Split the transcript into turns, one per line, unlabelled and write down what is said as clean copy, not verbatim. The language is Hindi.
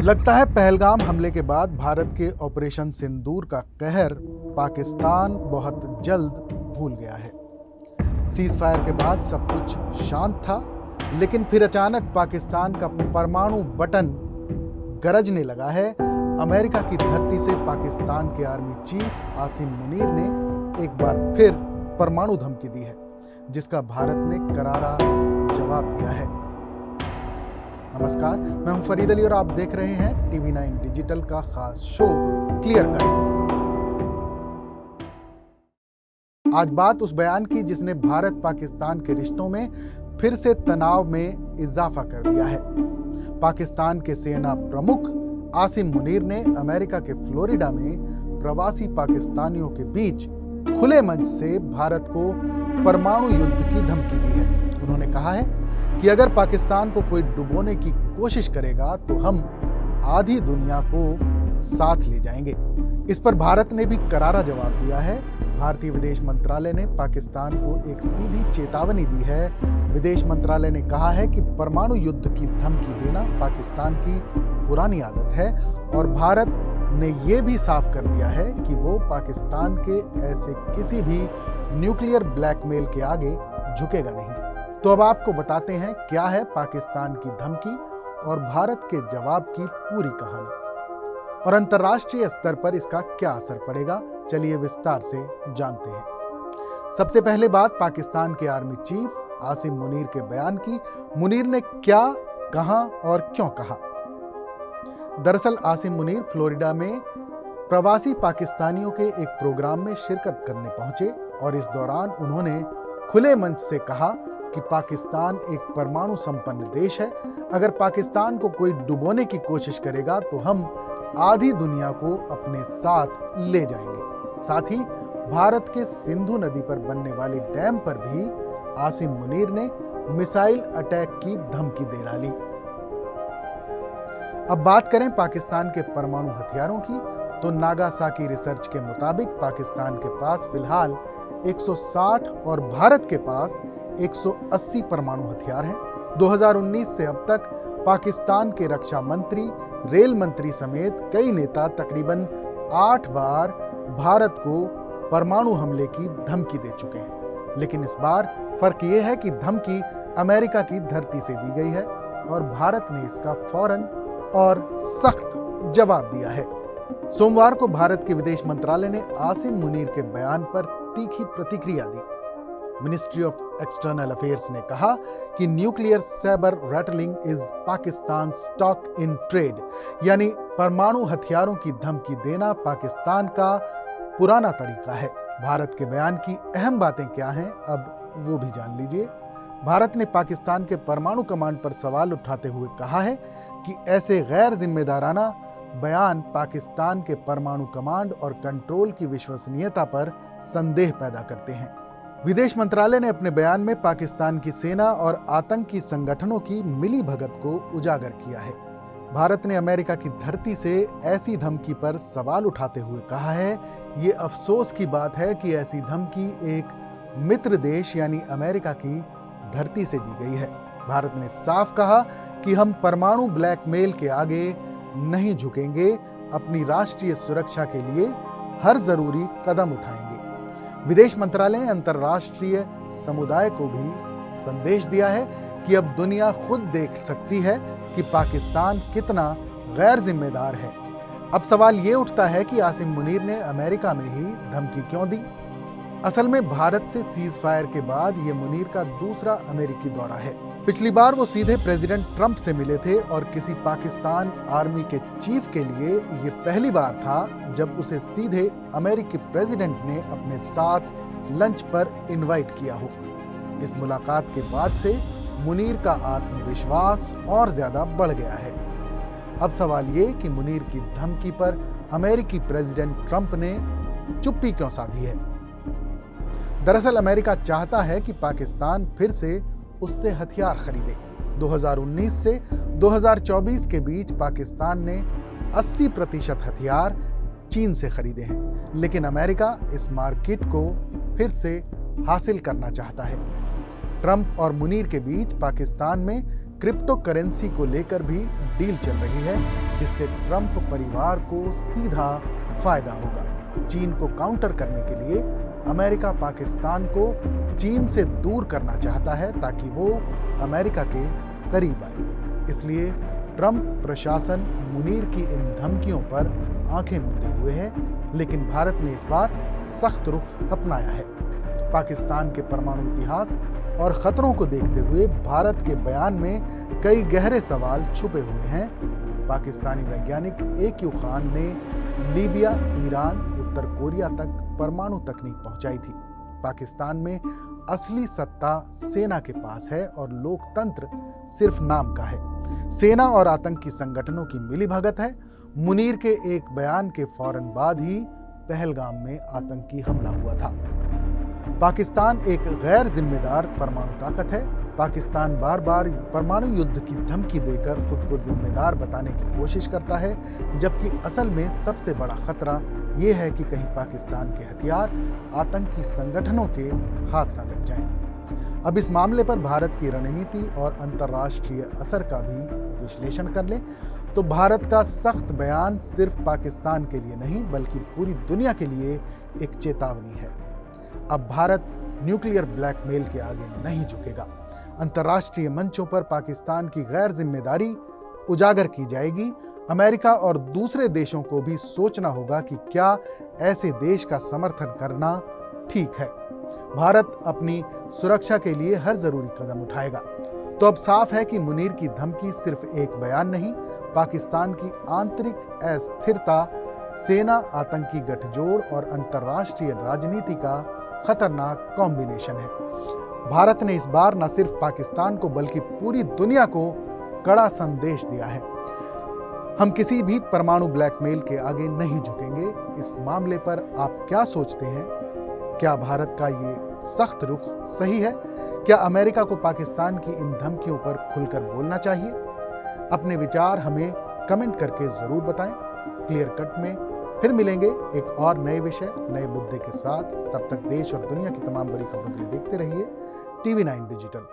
लगता है पहलगाम हमले के बाद भारत के ऑपरेशन सिंदूर का कहर पाकिस्तान बहुत जल्द भूल गया है। सीज फायर के बाद सब कुछ शांत था, लेकिन फिर अचानक पाकिस्तान का परमाणु बटन गरजने लगा है। अमेरिका की धरती से पाकिस्तान के आर्मी चीफ आसिम मुनीर ने एक बार फिर परमाणु धमकी दी है, जिसका भारत ने करारा जवाब दिया है। नमस्कार, मैं हूं फरीद अली और आप देख रहे हैं टीवी 9 डिजिटल का खास शो क्लियर कट। आज बात उस बयान की जिसने भारत पाकिस्तान के रिश्तों में फिर से तनाव में इजाफा कर दिया है। पाकिस्तान के सेना प्रमुख आसिम मुनीर ने अमेरिका के फ्लोरिडा में प्रवासी पाकिस्तानियों के बीच खुले मंच से भारत को परमाणु युद्ध की धमकी दी है। उन्होंने कहा है कि अगर पाकिस्तान को कोई डुबोने की कोशिश करेगा तो हम आधी दुनिया को साथ ले जाएंगे। इस पर भारत ने भी करारा जवाब दिया है। भारतीय विदेश मंत्रालय ने पाकिस्तान को एक सीधी चेतावनी दी है। विदेश मंत्रालय ने कहा है कि परमाणु युद्ध की धमकी देना पाकिस्तान की पुरानी आदत है और भारत ने यह भी साफ कर दिया है कि वो पाकिस्तान के ऐसे किसी भी न्यूक्लियर ब्लैकमेल के आगे झुकेगा नहीं। तो अब आपको बताते हैं क्या है पाकिस्तान की धमकी और भारत के जवाब की पूरी कहानी और अंतर्राष्ट्रीय स्तर पर इसका क्या असर पड़ेगा। चलिए विस्तार से जानते हैं। सबसे पहले बात पाकिस्तान के आर्मी चीफ आसिम मुनीर के बयान की। मुनीर ने क्या कहा और क्यों कहा? दरअसल आसिम मुनीर फ्लोरिडा में प्रवासी पाकिस्तानियों के एक प्रोग्राम में शिरकत करने पहुंचे और इस दौरान उन्होंने खुले मंच से कहा कि पाकिस्तान एक परमाणु संपन्न देश है। अगर पाकिस्तान को कोई डुबोने की कोशिश करेगा तो हम आधी दुनिया को अपने साथ ले जाएंगे। साथ ही भारत के सिंधु नदी पर बनने वाले डैम पर भी आसिम मुनीर ने मिसाइल अटैक की धमकी दे डाली। अब बात करें पाकिस्तान के परमाणु हथियारों की, तो नागासाकी रिसर्च के मुताबिक पाकिस्तान के पास फिलहाल 160 और भारत के पास 180 परमाणु हथियार हैं। 2019 से अब तक पाकिस्तान के रक्षा मंत्री, रेल मंत्री समेत कई नेता तकरीबन 8 बार भारत को परमाणु हमले की धमकी दे चुके हैं। लेकिन इस बार फर्क यह है कि धमकी अमेरिका की धरती से दी गई है और भारत ने इसका फौरन और सख्त जवाब दिया है। सोमवार को भारत के विदेश मंत्रालय ने आसिम मुनीर के बयान पर तीखी प्रतिक्रिया दी। मिनिस्ट्री ऑफ एक्सटर्नल अफेयर्स ने कहा कि nuclear Saber rattling is Pakistan stock in trade, यानी परमाणु हथियारों की धमकी देना पाकिस्तान का पुराना तरीका है। भारत के बयान की अहम बातें क्या हैं, अब वो भी जान लीजिए। भारत ने पाकिस्तान के परमाणु कमांड पर सवाल उठाते हुए कहा है कि ऐसे गैर जिम्मेदाराना बयान पाकिस्तान के परमाणु कमांड और कंट्रोल की विश्वसनीयता पर संदेह पैदा करते हैं। विदेश मंत्रालय ने अपने बयान में पाकिस्तान की सेना और आतंकी संगठनों की मिली भगत को उजागर किया है। भारत ने अमेरिका की धरती से ऐसी धमकी पर सवाल उठाते हुए कहा है, ये अफसोस की बात है कि ऐसी धमकी एक मित्र देश यानी अमेरिका की धरती से दी गई है। भारत ने साफ कहा कि हम परमाणु ब्लैकमेल के आगे नहीं झुकेंगे, अपनी राष्ट्रीय सुरक्षा के लिए हर जरूरी कदम उठाएंगे। विदेश मंत्रालय ने अंतर्राष्ट्रीय समुदाय को भी संदेश दिया है कि अब दुनिया खुद देख सकती है कि पाकिस्तान कितना गैर जिम्मेदार है। अब सवाल ये उठता है कि आसिम मुनीर ने अमेरिका में ही धमकी क्यों दी? असल में भारत से सीज फायर के बाद ये मुनीर का दूसरा अमेरिकी दौरा है। पिछली बार वो सीधे प्रेसिडेंट ट्रंप से मिले थे और किसी पाकिस्तान आर्मी के चीफ के लिए ये पहली बार था जब उसे सीधे अमेरिकी प्रेसिडेंट ने अपने साथ लंच पर इनवाइट किया हो। इस मुलाकात के बाद से मुनीर का आत्मविश्वास और ज्यादा बढ़ गया है। अब सवाल ये कि मुनीर की धमकी पर अमेरिकी प्रेसिडेंट ट्रंप ने चुप्पी क्यों साधी है? दरअसल अमेरिका चाहता है कि पाकिस्तान फिर से उससे हथियार खरीदे। 2019 से 2024 के बीच पाकिस्तान ने 80% हथियार चीन से खरीदे हैं, लेकिन अमेरिका इस मार्केट को फिर से हासिल करना चाहता है। ट्रंप और मुनीर के बीच पाकिस्तान में क्रिप्टो करेंसी को लेकर भी डील चल रही है, जिससे ट्रंप परिवार को सीधा फायदा होगा। चीन को काउंटर करने के लिए अमेरिका पाकिस्तान को चीन से दूर करना चाहता है ताकि वो अमेरिका के करीब आए। इसलिए ट्रंप प्रशासन मुनीर की इन धमकियों पर आंखें मूंदे हुए है, लेकिन भारत ने इस बार सख्त रुख अपनाया है। पाकिस्तान के परमाणु इतिहास और खतरों को देखते हुए भारत के बयान में कई गहरे सवाल छुपे हुए हैं। पाकिस्तानी वैज्ञानिक AQ खान ने लीबिया, ईरान, उत्तर कोरिया तक परमाणु तकनीक पहुंचाई थी। पाकिस्तान में असली सत्ता सेना के पास है और लोकतंत्र सिर्फ नाम का है। सेना और आतंकी संगठनों की मिलीभगत है। मुनीर के एक बयान के फौरन बाद ही पहलगाम में आतंकी हमला हुआ था। पाकिस्तान एक गैर जिम्मेदार परमाणु ताकत है। पाकिस्तान बार बार परमाणु युद्ध की धमकी देकर खुद को जिम्मेदार बताने की कोशिश करता है, जबकि असल में सबसे बड़ा खतरा यह है कि कहीं पाकिस्तान के हथियार आतंकी संगठनों के हाथ न लग जाएं। अब इस मामले पर भारत की रणनीति और अंतर्राष्ट्रीय असर का भी विश्लेषण कर लें तो भारत का सख्त बयान सिर्फ पाकिस्तान के लिए नहीं बल्कि पूरी दुनिया के लिए एक चेतावनी है। अब भारत न्यूक्लियर ब्लैकमेल के आगे नहीं झुकेगा। अंतर्राष्ट्रीय मंचों पर पाकिस्तान की गैर जिम्मेदारी उजागर की जाएगी। अमेरिका और दूसरे देशों को भी सोचना होगा कि क्या ऐसे देश का समर्थन करना ठीक है। भारत अपनी सुरक्षा के लिए हर जरूरी कदम उठाएगा। तो अब साफ है कि मुनीर की धमकी सिर्फ एक बयान नहीं, पाकिस्तान की आंतरिक अस्थिरता, सेना, आतंकी गठजोड़ और अंतर्राष्ट्रीय राजनीति का खतरनाक कॉम्बिनेशन है। भारत ने इस बार न सिर्फ पाकिस्तान को बल्कि पूरी दुनिया को कड़ा संदेश दिया है। हम किसी भी परमाणु ब्लैकमेल के आगे नहीं झुकेंगे। इस मामले पर आप क्या सोचते हैं? क्या भारत का ये सख्त रुख सही है? क्या अमेरिका को पाकिस्तान की इन धमकियों पर खुलकर बोलना चाहिए? अपने विचार हमें कमेंट करके जरूर बताएं। क्लियर कट में फिर मिलेंगे एक और नए विषय, नए मुद्दे के साथ। तब तक देश और दुनिया की तमाम बड़ी खबरों के लिए देखते रहिए TV9 डिजिटल।